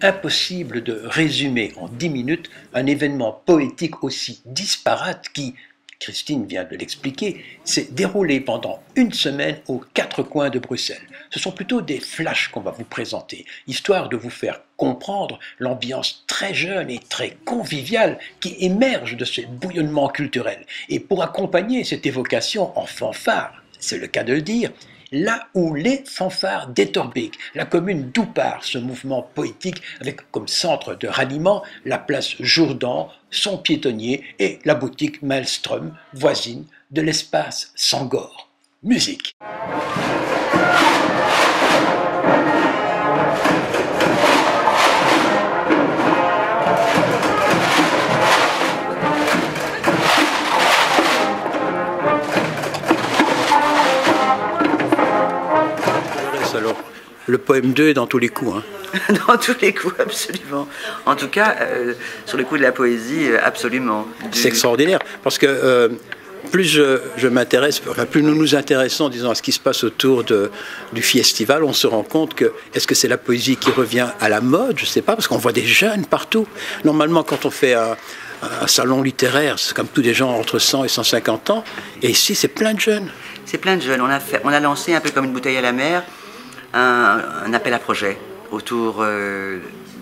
impossible de résumer en 10 minutes un événement poétique aussi disparate qui, Christine vient de l'expliquer, s'est déroulé pendant une semaine aux 4 coins de Bruxelles. Ce sont plutôt des flashs qu'on va vous présenter, histoire de vous faire comprendre l'ambiance très jeune et très conviviale qui émerge de ce bouillonnement culturel. Et pour accompagner cette évocation en fanfare, c'est le cas de le dire, là où les fanfares d'Etterbeek, la commune d'où part ce mouvement poétique avec comme centre de ralliement la place Jourdan, son piétonnier et la boutique Maelstrom, voisine de l'espace Sangor. Musique. Alors, le poème 2 est dans tous les coups. Hein. Dans tous les coups, absolument. En tout cas, sur le coup de la poésie, absolument. C'est extraordinaire, parce que plus je m'intéresse, enfin, plus nous nous intéressons, disons, à ce qui se passe autour du festival, on se rend compte que, est-ce que c'est la poésie qui revient à la mode? Je ne sais pas, parce qu'on voit des jeunes partout. Normalement, quand on fait un salon littéraire, c'est comme tous des gens entre 100 et 150 ans, et ici, c'est plein de jeunes. C'est plein de jeunes. On a lancé un peu comme une bouteille à la mer, un appel à projet autour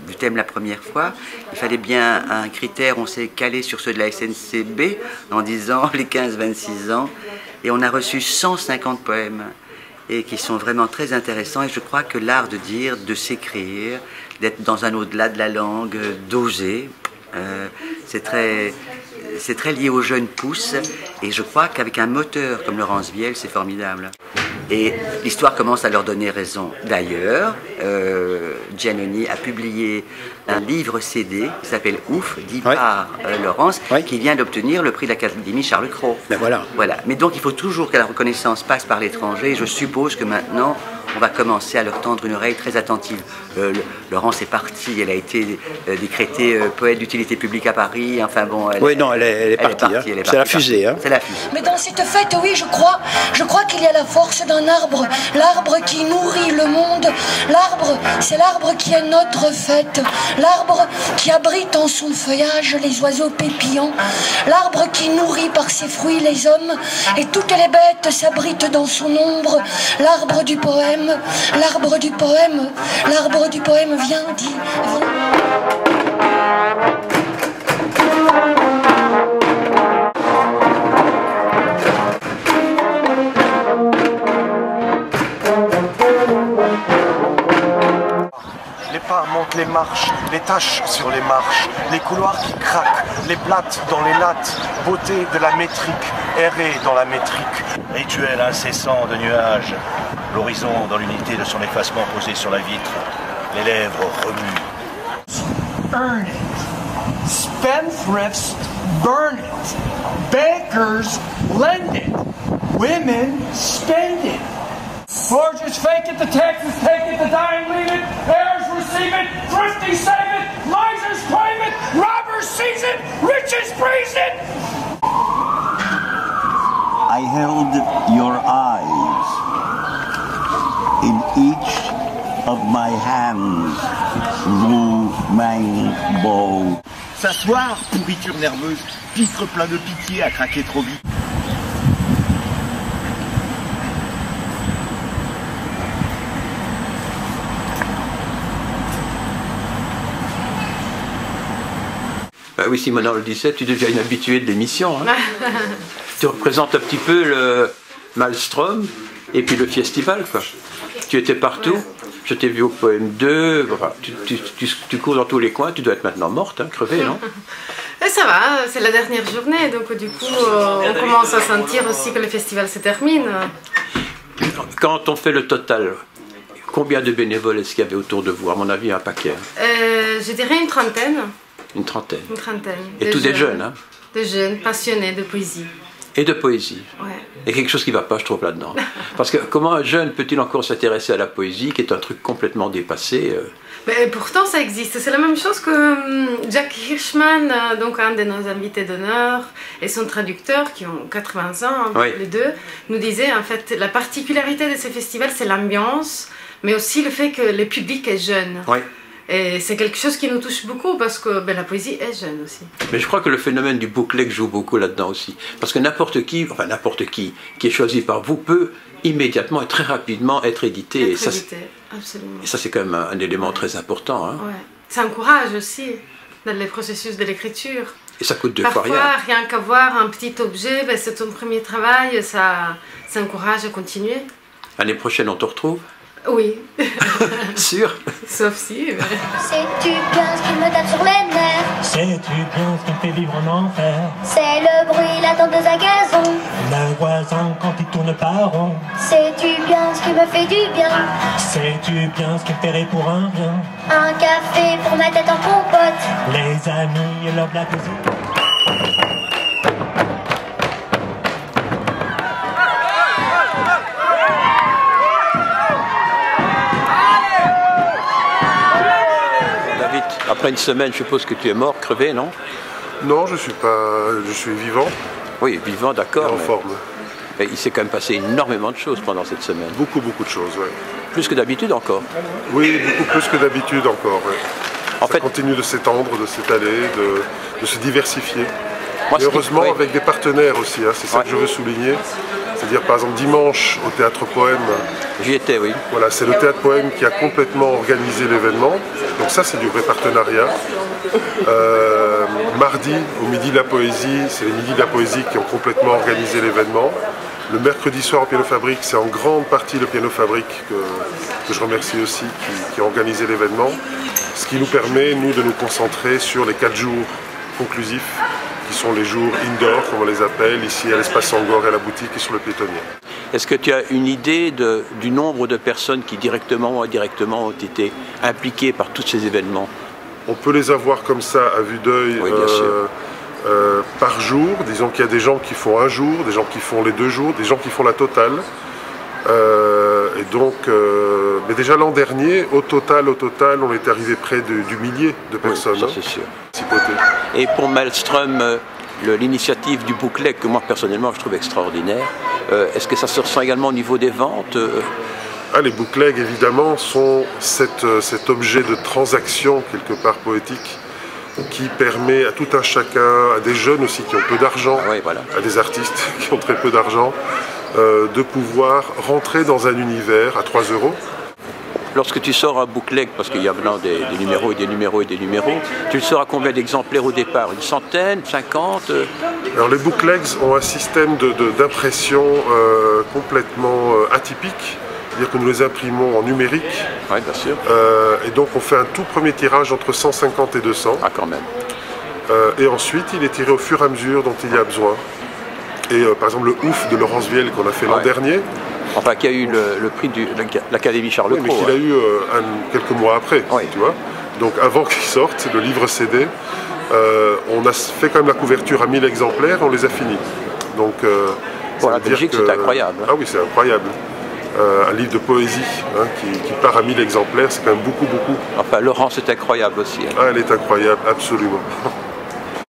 du thème la première fois. Il fallait bien un critère, on s'est calé sur ceux de la SNCB en disant les 15-26 ans, et on a reçu 150 poèmes et qui sont vraiment très intéressants, et je crois que l'art de dire, de s'écrire, d'être dans un au-delà de la langue, d'oser, c'est très lié aux jeunes pousses, et je crois qu'avec un moteur comme Laurence Viel, c'est formidable. Et l'histoire commence à leur donner raison. D'ailleurs, Giannoni a publié un livre CD qui s'appelle Ouf, dit par Laurence, qui vient d'obtenir le prix de l'Académie Charles Cros. Ben voilà. Voilà. Mais donc il faut toujours que la reconnaissance passe par l'étranger, et je suppose que maintenant, on va commencer à leur tendre une oreille très attentive. Laurence est partie, elle a été décrétée poète d'utilité publique à Paris, enfin bon... Oui, non, elle est partie. C'est la fusée. Hein. C'est la fusée. Mais dans cette fête, oui, je crois qu'il y a la force d'un arbre, l'arbre qui nourrit le monde. L'arbre, c'est l'arbre qui est notre fête. L'arbre qui abrite en son feuillage les oiseaux pépillants. L'arbre qui nourrit par ses fruits les hommes, et toutes les bêtes s'abritent dans son ombre. L'arbre du poème. L'arbre du poème, l'arbre du poème vient, dit. Les pas montent les marches, les taches sur les marches, les couloirs qui craquent, les blattes dans les lattes, beauté de la métrique, errer dans la métrique. Rituel incessant de nuages, l'horizon dans l'unité de son effacement posé sur la vitre, les lèvres remuent. Earn it. Spendthrifts burn it. Bankers lend it. Women spend it. Forgers fake it, the taxes take it, the dying leave it, heirs receive it, thrifty save it, misers claim it, robbers seize it, riches praise it. I held your eyes in each of my hands, Roumain-Beau. S'asseoir, pourriture nerveuse, pitre plein de pitié à craquer trop vite. Ben oui, Simona, on le disait, tu deviens une habituée de l'émission. Hein. Tu représentes un petit peu le Maelstrom et puis le festival, quoi. Tu étais partout. Je t'ai vu au poème 2, enfin, tu cours dans tous les coins, tu dois être maintenant morte, hein, crevée, non? Ça va, c'est la dernière journée, donc du coup on commence à sentir aussi que le festival se termine. Quand on fait le total, combien de bénévoles est-ce qu'il y avait autour de vous? À mon avis, un paquet. Je dirais une trentaine. Une trentaine. Une trentaine. Et tous des jeunes, hein? Des jeunes passionnés de poésie. Et de poésie. Ouais. Et quelque chose qui ne va pas, je trouve, là-dedans. Parce que comment un jeune peut-il encore s'intéresser à la poésie, qui est un truc complètement dépassé Mais pourtant, ça existe. C'est la même chose que Jack Hirschman, donc un de nos invités d'honneur, et son traducteur, qui ont 80 ans, oui. Les deux, nous disaient, en fait, la particularité de ce festival, c'est l'ambiance, mais aussi le fait que le public est jeune. Oui. Et c'est quelque chose qui nous touche beaucoup parce que la poésie est jeune aussi. Mais je crois que le phénomène du bookleg joue beaucoup là-dedans aussi. Parce que n'importe qui est choisi par vous peut immédiatement et très rapidement être édité. Absolument. Et ça, c'est quand même un élément très important. Hein. Ouais. Ça encourage aussi dans les processus de l'écriture. Et ça coûte deux fois rien. Parfois, rien qu'avoir un petit objet, c'est ton premier travail, ça encourage à continuer. L'année prochaine, on te retrouve? Oui. Sûr? Sauf si. Sais-tu bien ce qui me tape sur les nerfs? Sais-tu bien ce qui me fait vivre en enfer? C'est le bruit latent de sa gazon. Le voisin quand il tourne par rond. Sais-tu bien ce qui me fait du bien? Sais-tu bien ce qui me fait rire pour un rien? Un café pour ma tête en compote. Les amis et leur blague aussi. Après une semaine, je suppose que tu es mort, crevé, non? Non, je suis vivant. Oui, vivant, d'accord. En forme. Mais il s'est quand même passé énormément de choses pendant cette semaine. Beaucoup de choses, oui. Plus que d'habitude encore? Oui, beaucoup plus que d'habitude encore, ouais. En fait, continue de s'étendre, de s'étaler, de se diversifier. Moi, et heureusement, avec des partenaires aussi, hein, c'est ça que je veux souligner. C'est-à-dire, par exemple, dimanche, au Théâtre Poème. J'y étais, oui. Voilà, c'est le Théâtre Poème qui a complètement organisé l'événement. Donc ça, c'est du vrai partenariat. Mardi, au Midi de la Poésie, c'est les Midis de la Poésie qui ont complètement organisé l'événement. Le mercredi soir au Piano Fabrique, c'est en grande partie le Piano Fabrique que je remercie aussi, qui a organisé l'événement. Ce qui nous permet, nous, de nous concentrer sur les 4 jours conclusifs, qui sont les jours indoor, comme on les appelle, ici à l'Espace Sangor et à la boutique et sur le Piétonnier. Est-ce que tu as une idée du nombre de personnes qui directement ou indirectement ont été impliquées par tous ces événements? On peut les avoir comme ça, à vue d'œil, oui, par jour. Disons qu'il y a des gens qui font un jour, des gens qui font les 2 jours, des gens qui font la totale. Et donc, mais déjà l'an dernier, au total, on est arrivé près du millier de personnes. Oui, ça c'est sûr. Et pour Maelstrom, l'initiative du bookleg que moi personnellement je trouve extraordinaire, est-ce que ça se ressent également au niveau des ventes? Les booklegs évidemment sont cet objet de transaction quelque part poétique qui permet à tout un chacun, à des jeunes aussi qui ont peu d'argent, à des artistes qui ont très peu d'argent, de pouvoir rentrer dans un univers à 3 €. Lorsque tu sors un bookleg, parce qu'il y a maintenant des numéros et des numéros et des numéros, tu le sors à combien d'exemplaires au départ? Une centaine? 50? Alors les booklegs ont un système d'impression complètement atypique. C'est-à-dire que nous les imprimons en numérique. Oui, bien sûr. Et donc on fait un tout premier tirage entre 150 et 200. Ah, quand même. Et ensuite, il est tiré au fur et à mesure dont il y a besoin. Et par exemple, le Ouf de Laurence Viel qu'on a fait l'an dernier. Enfin, qui a eu le prix de l'Académie Charles Cros. Mais qu'il a eu quelques mois après, tu vois. Donc avant qu'il sorte, le livre CD, on a fait quand même la couverture à 1000 exemplaires, on les a finis. Donc, pour la Belgique, c'est incroyable. Ah oui, c'est incroyable. Un livre de poésie qui part à 1000 exemplaires, c'est quand même beaucoup. Enfin, Laurence est incroyable aussi. Ah, elle est incroyable, absolument.